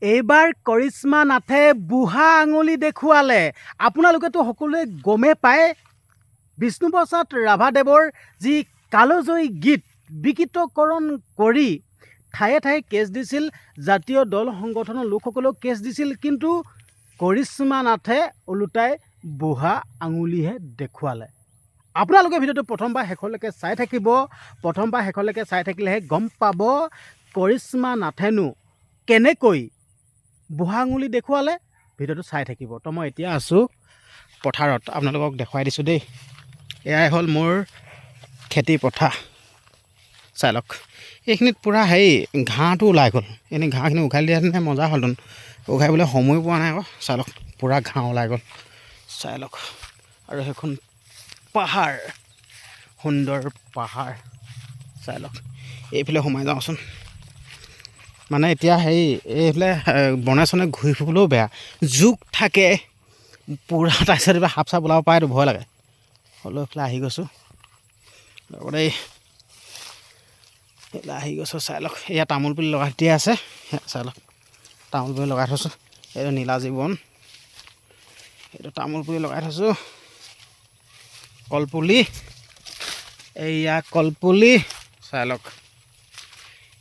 এইবাৰ কৰিশ্মা নাথে বুঢ়া আঙুলি দেখুৱালে। আপোনালোকেতো সকলোৱে গমে পায় বিষ্ণুপ্ৰসাদ ৰাভাদেৱৰ যি কালজয়ী গীত বিকৃতকৰণ কৰি ঠায়ে ঠায়ে কেছ দিছিল, জাতীয় দল সংগঠনৰ লোকসকলেও কেছ দিছিল, কিন্তু কৰিশ্মা নাথে ওলোটাই বুঢ়া আঙুলিহে দেখুৱালে। আপোনালোকে ভিডিঅ'টো প্ৰথমবাৰ শেষলৈকে চাই থাকিব। প্ৰথমবাৰ শেষলৈকে চাই থাকিলেহে গম পাব কৰিশ্মা নাথেনো কেনেকৈ বুঢ়া আঙুলি দেখুৱালে। ভিডিঅ'টো চাই থাকিব। তো মই এতিয়া আছোঁ পথাৰত, আপোনালোকক দেখুৱাই দিছোঁ দেই। এয়াই হ'ল মোৰ খেতি পথাৰ, চাই লওক। এইখিনিত পূৰা হেৰি ঘাঁহটো ওলাই গ'ল। এনেই ঘাঁহখিনি উঘালি দিয়াহেঁতেনে মজা হ'লহেঁতেন, উঘালিবলৈ সময় পোৱা নাই আকৌ। চাই লওক, পূৰা ঘাঁহ ওলাই গ'ল, চাই লওক। আৰু সেইখন পাহাৰ, সুন্দৰ পাহাৰ, চাই লওক। এইফালে সোমাই যাওঁচোন। মানে এতিয়া হেৰি এইফালে বনে চনে ঘূৰি ফুৰিবলৈও বেয়া, জোক থাকে পূৰা। তাৰপিছত এইবাৰ সাপ চাপ ওলাব পাৰেতো, ভয় লাগে। হ'লেও এইফালে আহি গৈছোঁ, লগতে এইফালে আহি গৈছোঁ, চাই লওক। এয়া তামোল পুলি লগাই দিয়া আছে, চাই লওক। তামোল পুলি লগাই থৈছোঁ। এইটো নীলাজী বন, এইটো তামোল পুলি লগাই থৈছোঁ। কলপুলি, এইয়া কলপুলি, চাই লওক।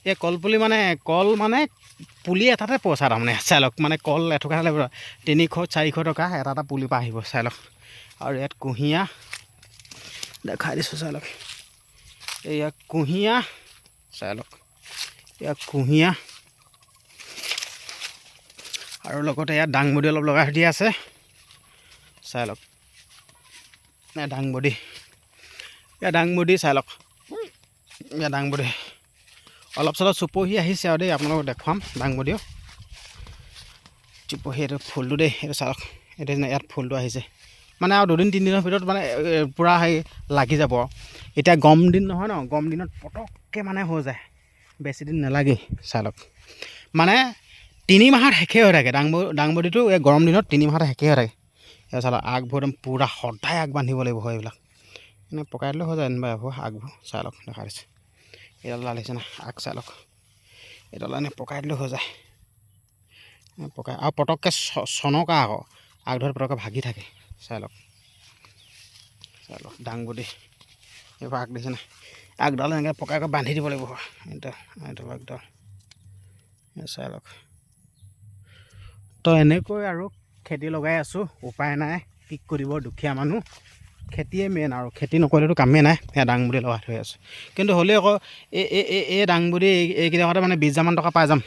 এই কলপুলি মানে কল মানে পুলি এটাতে পইচা তাৰমানে, চাই লওক। মানে কল এথোকা হ'লে 300-400 টকা এটা এটা পুলিৰ পৰা আহিব, চাই লওক। আৰু ইয়াত কুঁহিয়াৰ দেখাই দিছোঁ, চাই লওক। এইয়া কুঁহিয়াৰ, চাই লওক। এয়া কুঁহিয়াৰ, আৰু লগতে ইয়াত দাংবডি অলপ লগাই দিয়া আছে, চাই লওক। দাংবডি, এয়া দাংবডি, চাই লওক। এয়া দাংবডি অলপ চলপ চুপহি আহিছে আৰু দেই, আপোনালোকক দেখুৱাম দাংবডিও চুপহি। এইটো ফুলটো দেই, এইটো চাওক। এইটো ইয়াত ফুলটো আহিছে, মানে আৰু 2-3 দিনৰ ভিতৰত মানে পূৰা হেৰি লাগি যাব। এতিয়া গৰম দিন নহয় ন, গৰম দিনত পটককৈ মানে হৈ যায়, বেছি দিন নালাগেই, চাই লওক। মানে 3 মাহত শেষেই হৈ থাকে দাংবডিটো। এই গৰম দিনত 3 মাহত শেষেই হৈ থাকে। এই চাওক, আগবোৰ একদম পূৰা সদায় আগ বান্ধিব লাগিব হয় এইবিলাক। এনেই পকাই দিলেও হৈ যায় যেনিবা এইবোৰ আগবোৰ, চাই লওক। দেখা দিছে এইডাল লাগিছে না আগ, চাই লওক। এইডাল এনেই পকাই দিলেও হৈ যায়, পকাই। আৰু পটককৈ চনকা আকৌ, আগ ধৰি পটককৈ ভাগি থাকে, চাই লওক। চাই লওক দাংবডি, এইবোৰ আগ দিছে নাই, আগডাল এনেকৈ পকাই বান্ধি দিব লাগিব। এইটো আগডাল, চাই লওক। তো এনেকৈ আৰু খেতি লগাই আছোঁ, উপায় নাই, কি কৰিব দুখীয়া মানুহ। খেতিয়ে মেইন, আৰু খেতি নকৰিলেতো কামেই নাই। সেয়া দাংবডি লগাই থৈ আছোঁ, কিন্তু হ'লেও আকৌ এই দাংবডি এইকেইটাতে মানে 20,000 টকা পাই যাম,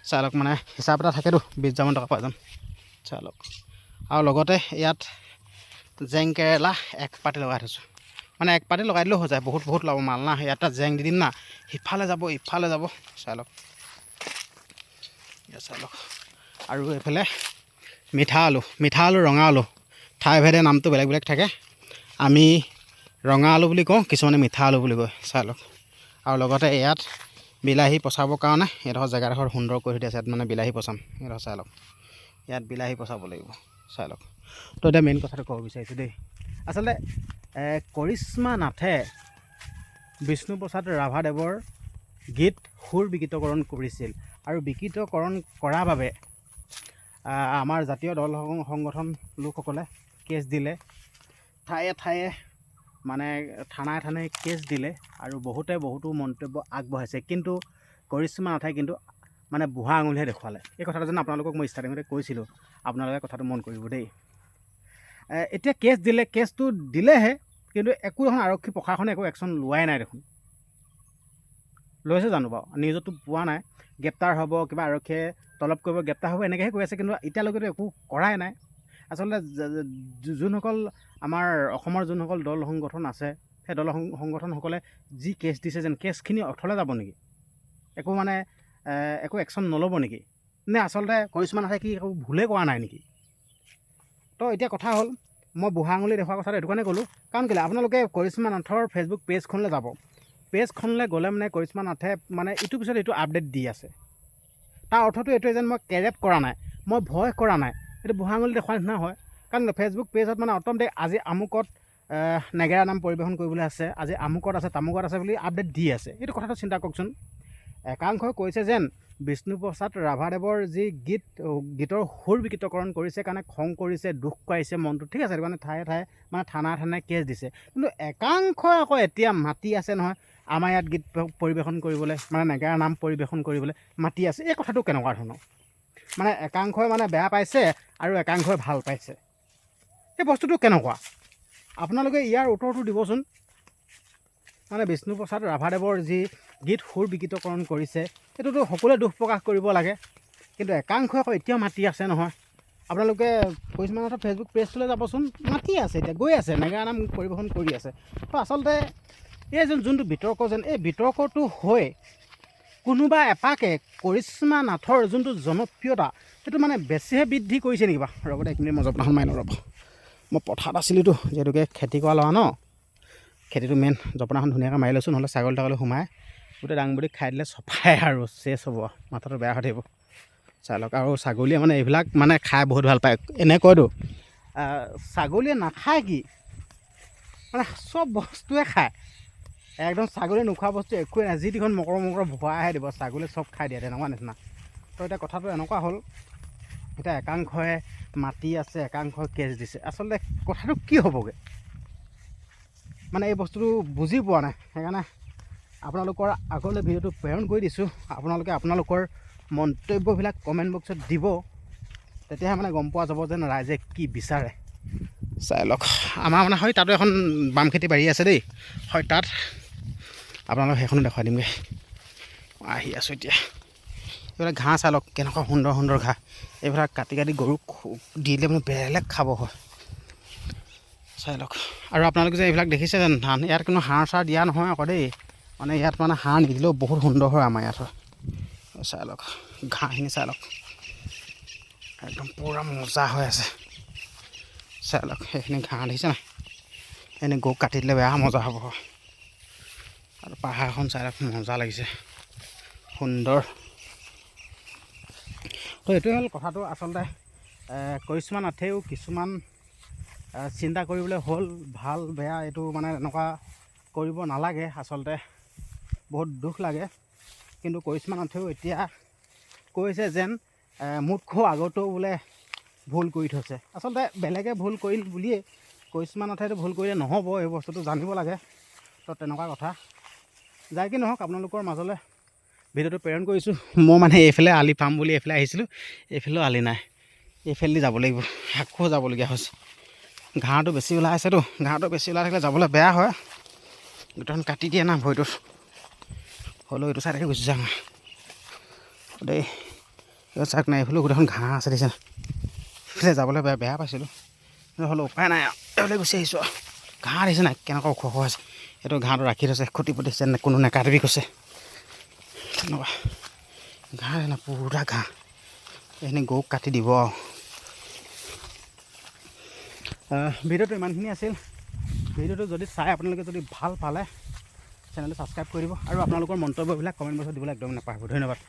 চাই লওক। মানে হিচাপ এটা থাকেতো, 20,000 টকা পাই যাম, চাই লওক। আৰু লগতে ইয়াত জেং কেৰেলা 1 পাতি লগাই থৈছোঁ। মানে 1 পাতি লগাই দিলেও হৈ যায়, বহুত ল'ব মাল না। ইয়াত জেং দি দিম না, সিফালে যাব ইফালে যাব, চাই লওক। চাই লওক। আৰু এইফালে মিঠা আলু, ৰঙা আলু, ঠাই ভেদে নামটো বেলেগ বেলেগ থাকে। আমি ৰঙা আলু বুলি কওঁ, কিছুমানে মিঠা আলু বুলি কয়, চাই লওক। আৰু লগতে ইয়াত বিলাহী পচাবৰ কাৰণে এইডোখৰ জেগাডোখৰ সুন্দৰ কৰি থৈ আছে। ইয়াত মানে বিলাহী পচাম, এইডোখৰ চাই লওক। ইয়াত বিলাহী পচাব লাগিব, চাই লওক। তো এতিয়া মেইন কথাটো ক'ব বিচাৰিছোঁ দেই। আচলতে কৰিশ্মা নাথে বিষ্ণুপ্ৰসাদ ৰাভাদেৱৰ গীত সুৰ বিকৃতকৰণ কৰিছিল, আৰু বিকৃতকৰণ কৰাৰ বাবে আমাৰ জাতীয় দল সংগঠন লোকসকলে কেছ দিলে, ঠায়ে ঠায়ে মানে থানাই থানাই কেছ দিলে, আৰু বহুতো মন্তব্য আগবঢ়াইছে। কিন্তু কৰিশ্মা নাথে কিন্তু মানে বুঢ়া আঙুলিহে দেখুৱালে। এই কথাটো যেন আপোনালোকক মই ষ্টাৰ্টিঙতে কৈছিলোঁ, আপোনালোকে কথাটো মন কৰিব দেই। এতিয়া কেছ দিলে, কেছটো দিলেহে, কিন্তু একো দেখোন আৰক্ষী প্ৰশাসনে একো একশ্যন লোৱাই নাই দেখোন। লৈছে জানো বাৰু? নিউজতো পোৱা নাই। গ্ৰেপ্তাৰ হ'ব, কিবা আৰক্ষীয়ে তলব কৰিব, গ্ৰেপ্তাৰ হ'ব, এনেকৈহে কৈ আছে, কিন্তু এতিয়ালৈকেতো একো কৰাই নাই। আচলতে যোনসকল আমাৰ অসমৰ যোনসকল দল সংগঠন আছে, সেই দল সংগঠনসকলে যি কেছ দিছে, যেন কেছখিনি অথলে যাব নেকি? একো মানে একো একশ্যন নল'ব নেকি? নে আচলতে কৰিশ্মা নাথে কি একো ভুলেই কৰা নাই নেকি? তো এতিয়া কথা হ'ল, মই বুঢ়া আঙুলি দেখুওৱা কথাটো এইটো কাৰণে ক'লোঁ, কাৰণ কেলৈ আপোনালোকে কৰিশ্মা নাথৰ ফেচবুক পেজখনলৈ যাব। পেজখনলৈ গ'লে মানে কৰিশ্মা নাথে মানে ইটোৰ পিছত এইটো আপডেট দি আছে। তাৰ অৰ্থটো এইটোৱে যেন মই কেৰেপ কৰা নাই, মই ভয় কৰা নাই। এইটো বুঢ়া আঙুলি দেখুওৱাৰ নিচিনা হয়। কাৰণ ফেচবুক পেজত মানে অট'মেটিক আজি আমুকত নেগেৰা নাম পৰিৱেশন কৰিবলৈ আছে, আজি আমুকত আছে, তামুকত আছে বুলি আপডেট দি আছে। এইটো কথাটো চিন্তা কৰকচোন। একাংশই কৈছে যেন বিষ্ণুপ্ৰসাদ ৰাভাদেৱৰ যি গীতৰ সুৰ বিকৃতকৰণ কৰিছে কাৰণে খং কৰিছে, দুখ পাইছে মনটো, ঠিক আছে, মানে ঠায়ে ঠায়ে মানে থানাই কেছ দিছে। কিন্তু একাংশই আকৌ এতিয়া মাতি আছে নহয় আমাৰ ইয়াত গীত পৰিৱেশন কৰিবলৈ, মানে নেগেৰা নাম পৰিৱেশন কৰিবলৈ মাতি আছে। এই কথাটো কেনেকুৱা ধৰণৰ? মানে একাংশই মানে বেয়া পাইছে আৰু একাংশই ভাল পাইছে। এই বস্তুটো কেনেকুৱা? আপোনালোকে ইয়াৰ উত্তৰটো দিবচোন। মানে বিষ্ণুপ্ৰসাদ ৰাভাদেৱৰ যি গীত সুৰ বিকৃতকৰণ কৰিছে সেইটোতো সকলোৱে দুখ প্ৰকাশ কৰিব লাগে, কিন্তু একাংশই আকৌ এতিয়াও মাতি আছে নহয়। আপোনালোকে পৰিস্মানাথৰ ফেচবুক পেজটোলৈ যাবচোন, মাতি আছে, এতিয়া গৈ আছে, নেগেৰা নাম পৰিৱেশন কৰি আছে। তো আচলতে এই যোনটো বিতৰ্ক যেন এই বিতৰ্কটো হৈ কোনোবা এপাকে কৰিশ্মা নাথৰ যোনটো জনপ্ৰিয়তা সেইটো মানে বেছিহে বৃদ্ধি কৰিছে নেকি? ৰ'ব দে, এইখিনি মই জপনাখন মাৰি লওঁ ৰ'ব। মই পথাৰত আছিলোঁতো, যিহেতুকে খেতি কৰা ল'ৰা ন, খেতিটো মেইন। জপনাখন ধুনীয়াকৈ মাৰি লৈছোঁ, নহ'লে ছাগলী তাগলী সোমাই গোটেই দাংবডি খাই দিলে চফাই আৰু চেচ হ'ব, মাথাটো বেয়া হৈ থাকিব। চাই লওক। আৰু ছাগলীয়ে মানে এইবিলাক মানে খাই বহুত ভাল পায়। এনে কয়তো ছাগলীয়ে নাখায় কি, মানে চব বস্তুৱে খায় একদম। ছাগলীয়ে নোখোৱা বস্তু একোৱে নাই, যি টিখন মকৰ ভৰাইহে দিব, ছাগলীয়ে চব খাই দিয়ে, তেনেকুৱা নিচিনা। তো এতিয়া কথাটো এনেকুৱা হ'ল, এতিয়া একাংশই মাতি আছে, একাংশই কেছ দিছে। আচলতে কথাটো কি হ'বগৈ মানে এই বস্তুটো বুজি পোৱা নাই। সেইকাৰণে আপোনালোকৰ আগলৈ ভিডিঅ'টো প্ৰেৰণ কৰি দিছোঁ। আপোনালোকে আপোনালোকৰ মন্তব্যবিলাক কমেণ্ট বক্সত দিব, তেতিয়াহে মানে গম পোৱা যাব যেন ৰাইজে কি বিচাৰে। চাই লওক। আমাৰ মানে হয় তাতো এখন বাম খেতি বাৰী আছে দেই, হয় তাত আপোনালোক সেইখনো দেখুৱাই দিমগৈ। আহি আছোঁ এতিয়া। এইবিলাক ঘাঁহ চাই লওক, কেনেকুৱা সুন্দৰ সুন্দৰ ঘাঁহ। এইবিলাক কাটি গৰুক দিলে মানে বেলেগ খাব হয়। চাই লওক। আৰু আপোনালোকে যে এইবিলাক দেখিছে যেন ধান, ইয়াত কোনো সাৰ চাৰ দিয়া নহয় আকৌ দেই, মানে ইয়াত মানে সাৰ নিদিলেও বহুত সুন্দৰ হয় আমাৰ ইয়াত। চাই লওক ঘাঁহখিনি, চাই লওক একদম পূৰা মজা হৈ আছে। চাই লওক সেইখিনি ঘাঁহ দেখিছে নাই, এনেই গৰুক কাটি দিলে বেয়া মজা হ'ব। আৰু পাহাৰখন চাই লওক, মজা লাগিছে, সুন্দৰ। তো এইটোৱে হ'ল কথাটো। আচলতে কৰিশ্মা নাথেও কিছুমান চিন্তা কৰিবলৈ হ'ল, ভাল বেয়া এইটো মানে এনেকুৱা কৰিব নালাগে আচলতে, বহুত দুখ লাগে। কিন্তু কৰিশ্মা নাথেও এতিয়া কৈছে যেন মোতকৈ আগতেও বোলে ভুল কৰি থৈছে। আচলতে বেলেগে ভুল কৰিল বুলিয়ে কৰিশ্মা নাথেতো ভুল কৰিলে নহ'ব, এই বস্তুটো জানিব লাগে। তো তেনেকুৱা কথা। যাই কি নহওক, আপোনালোকৰ মাজলৈ ভিডিঅ'টো প্ৰেৰণ কৰিছোঁ। মই মানে এইফালে আলি পাম বুলি এইফালে আহিছিলোঁ, এইফালেও আলি নাই, এইফালেদি যাব লাগিব, আকৌ যাবলগীয়া হৈছে। ঘাঁহটো বেছি ওলাই আছেতো, ঘাঁহটো বেছি ওলাই থাকিলে যাবলৈ বেয়া হয়, গোটেইখন কাটি দিয়ে না ভৰিটোত। হ'লেও এইটো চাইডে গুচি যাম দেই। এইটো চাওক নাই, এইফালেও গোটেইখন ঘাঁহ আছে দেখিছে, এইফালে যাবলৈ বেয়া পাইছিলোঁ, কিন্তু হ'লেও উপায় নাই আৰু এইফালে গুচি আহিছোঁ আৰু। ঘাঁহ দেখিছে নাই কেনেকুৱা ওখ ওখ আছে। এইটো ঘাঁহটো ৰাখি থৈছে, খুটি পুতি দিছে, কোনো নেকাটিবি কৈছে, তেনেকুৱা ঘাঁহ না পুৰা ঘাঁহ। এইখিনি গৰুক কাটি দিব আৰু। ভিডিঅ'টো ইমানখিনি আছিল। ভিডিঅ'টো যদি চাই আপোনালোকে যদি ভাল পালে চেনেলটো ছাবস্ক্ৰাইব কৰি দিব, আৰু আপোনালোকৰ মন্তব্যবিলাক কমেণ্ট বক্সত দিবলৈ একদম নাপাহৰিব। ধন্যবাদ।